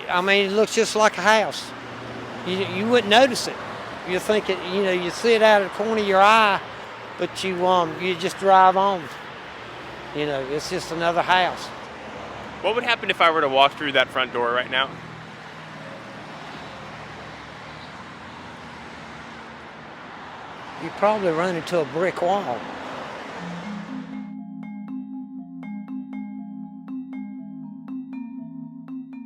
I mean, it looks just like a house. You wouldn't notice it. You think it, you see it out of the corner of your eye, but you just drive on. It's just another house. What would happen if I were to walk through that front door right now? You'd probably run into a brick wall.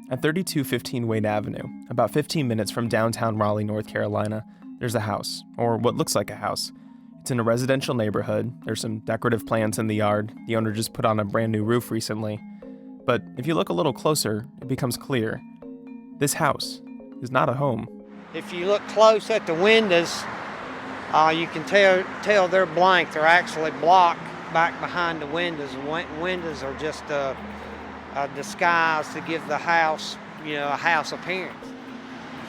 At 3215 Wade Avenue, about 15 minutes from downtown Raleigh, North Carolina, there's a house, or what looks like a house. It's in a residential neighborhood. There's some decorative plants in the yard. The owner just put on a brand new roof recently. But if you look a little closer, it becomes clear. This house is not a home. If you look close at the windows, you can tell they're blank. They're actually blocked back behind the windows. Windows are just a disguise to give the house, a house appearance.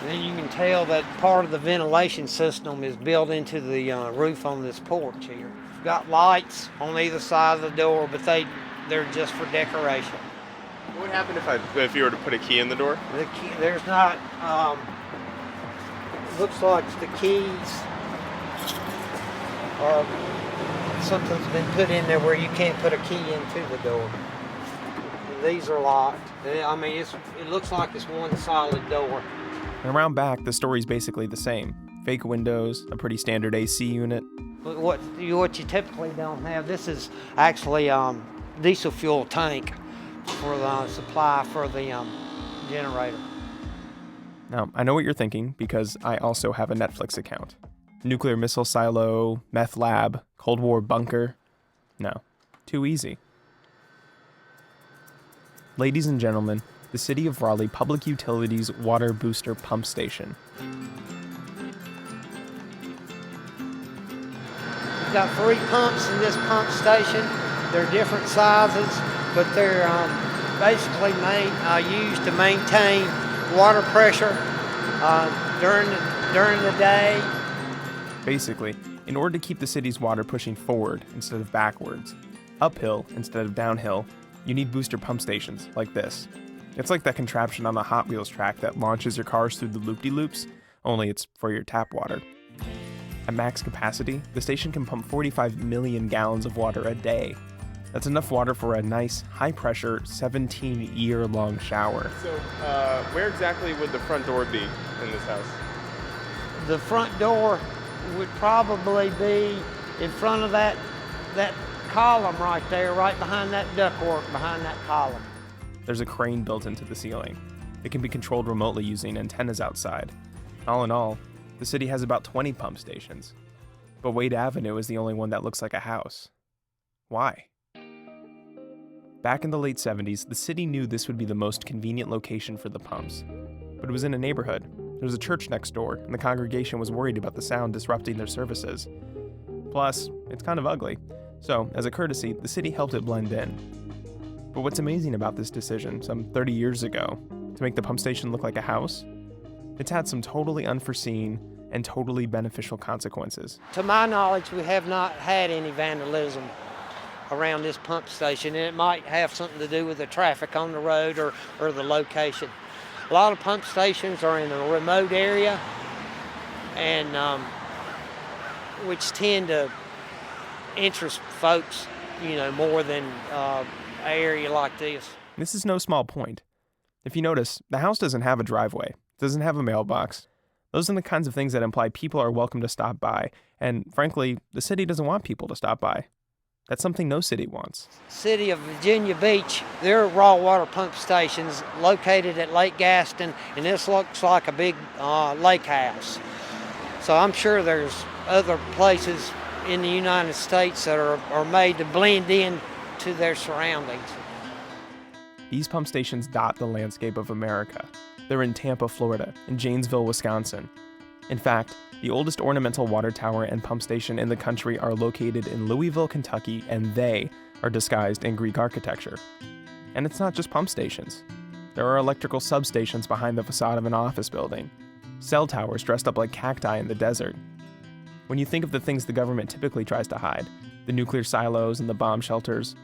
And then you can tell that part of the ventilation system is built into the roof on this porch here. We've got lights on either side of the door, but they're just for decoration. What would happen if you were to put a key in the door? The key, there's not. Looks like the keys. Something's been put in there where you can't put a key into the door. These are locked. I mean, it looks like it's one solid door. And around back, the story's basically the same. Fake windows, a pretty standard AC unit. What you typically don't have, this is actually diesel fuel tank for the supply for the generator. Now, I know what you're thinking because I also have a Netflix account. Nuclear missile silo, meth lab, Cold War bunker. No, too easy. Ladies and gentlemen, the City of Raleigh Public Utilities Water Booster Pump Station. We've got 3 pumps in this pump station. They're different sizes, but they're basically used to maintain water pressure during the day. Basically, in order to keep the city's water pushing forward instead of backwards, uphill instead of downhill, you need booster pump stations like this. It's like that contraption on the Hot Wheels track that launches your cars through the loop-de-loops, only it's for your tap water. At max capacity, the station can pump 45 million gallons of water a day. That's enough water for a nice, high-pressure, 17-year-long shower. So, where exactly would the front door be in this house? The front door would probably be in front of that column right there, right behind that ductwork, behind that column. There's a crane built into the ceiling. It can be controlled remotely using antennas outside. All in all, the city has about 20 pump stations. But Wade Avenue is the only one that looks like a house. Why? Back in the late 70s, the city knew this would be the most convenient location for the pumps. But it was in a neighborhood. There was a church next door, and the congregation was worried about the sound disrupting their services. Plus, it's kind of ugly. So, as a courtesy, the city helped it blend in. But what's amazing about this decision, some 30 years ago, to make the pump station look like a house? It's had some totally unforeseen and totally beneficial consequences. To my knowledge, we have not had any vandalism around this pump station, and it might have something to do with the traffic on the road or the location. A lot of pump stations are in a remote area, and which tend to interest folks, more than an area like this. This is no small point. If you notice, the house doesn't have a driveway, doesn't have a mailbox. Those are the kinds of things that imply people are welcome to stop by, and frankly, the city doesn't want people to stop by. That's something no city wants. City of Virginia Beach, there are raw water pump stations located at Lake Gaston, and this looks like a big lake house. So I'm sure there's other places in the United States that are made to blend in to their surroundings. These pump stations dot the landscape of America. They're in Tampa, Florida, and Janesville, Wisconsin. In fact, the oldest ornamental water tower and pump station in the country are located in Louisville, Kentucky, and they are disguised in Greek architecture. And it's not just pump stations. There are electrical substations behind the facade of an office building, cell towers dressed up like cacti in the desert. When you think of the things the government typically tries to hide, the nuclear silos and the bomb shelters,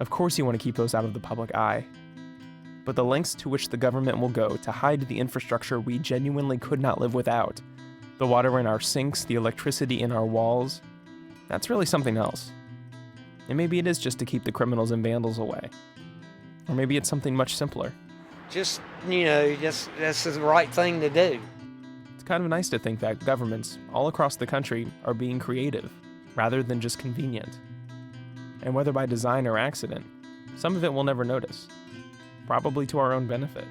of course you want to keep those out of the public eye. but the lengths to which the government will go to hide the infrastructure we genuinely could not live without, the water in our sinks, the electricity in our walls, that's really something else. And maybe it is just to keep the criminals and vandals away. Or maybe it's something much simpler. Just, this is the right thing to do. It's kind of nice to think that governments all across the country are being creative rather than just convenient. And whether by design or accident, some of it we'll never notice, probably to our own benefit.